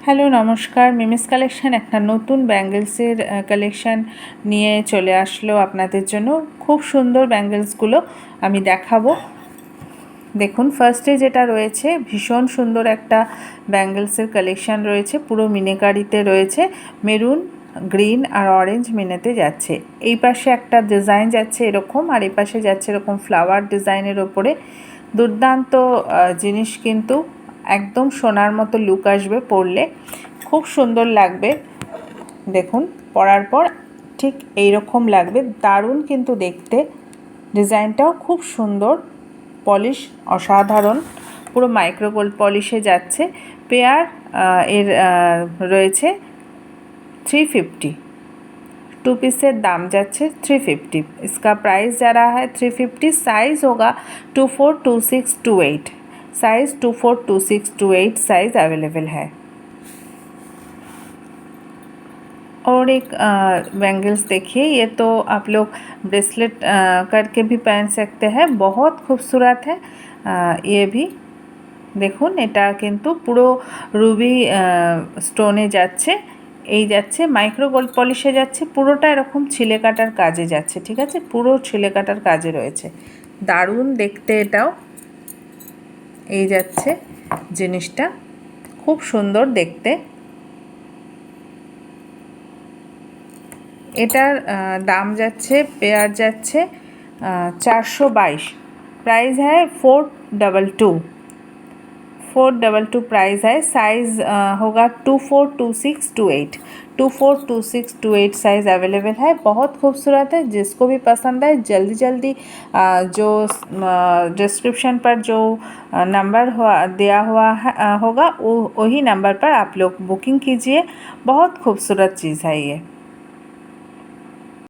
Hello নমস্কার, Mimi's collection একটা নতুন ব্যাঙ্গেলসের কালেকশান নিয়ে চলে আসলো আপনাদের জন্য। খুব সুন্দর ব্যাঙ্গেলসগুলো আমি দেখাবো। দেখুন, ফার্স্টে যেটা রয়েছে ভীষণ সুন্দর একটা ব্যাঙ্গেলসের কালেকশান রয়েছে, পুরো মিনেকারিতে রয়েছে, মেরুন, গ্রিন আর অরেঞ্জ মিনেতে যাচ্ছে। এই পাশে একটা ডিজাইন যাচ্ছে এরকম, আর এই পাশে যাচ্ছে এরকম ফ্লাওয়ার ডিজাইনের ওপরে। দুর্দান্ত জিনিস, কিন্তু একদম সোনার মতো লুক আসবে পরলে, খুব সুন্দর লাগবে। দেখুন, পরার পর ঠিক এই রকম লাগবে, দারুণ কিন্তু দেখতে। ডিজাইনটাও খুব সুন্দর, পলিশ অসাধারণ, পুরো মাইক্রো গোল্ড পলিশে যাচ্ছে। পেয়ার এর রয়েছে 350, 2 पीसेर दाम जाच्छे 350। इसका प्राइस जा रहा है 350। साइज़ होगा 242628, साइज़ 242628 साइज़ अवेलेबल है। और एक बैंगल्स देखिए, ये तो आप लोग ब्रेसलेट करके भी पहन सकते हैं, बहुत खूबसूरत है। ये भी দেখুন, এটা কিন্তু পুরো রুবি স্টোনে যাচ্ছে, এই যাচ্ছে মাইক্রো গোল্ড পলিশে যাচ্ছে, পুরোটা এরকম ছিলে কাটার কাজে যাচ্ছে, ঠিক আছে, পুরো ছিলে কাটার কাজে রয়েছে। দারুণ দেখতে এটাও, এই যাচ্ছে জিনিসটা, খুব সুন্দর দেখতে। এটার দাম যাচ্ছে, পেয়ার যাচ্ছে 422, प्राइस है 422, 422 प्राइस है। साइज़ होगा 242628, 242628 साइज़ अवेलेबल है। बहुत खूबसूरत है, जिसको भी पसंद है जल्दी जल्दी जो डिस्क्रिप्शन पर जो नंबर दिया हुआ होगा, वही नंबर पर आप लोग बुकिंग कीजिए। बहुत खूबसूरत चीज़ है ये।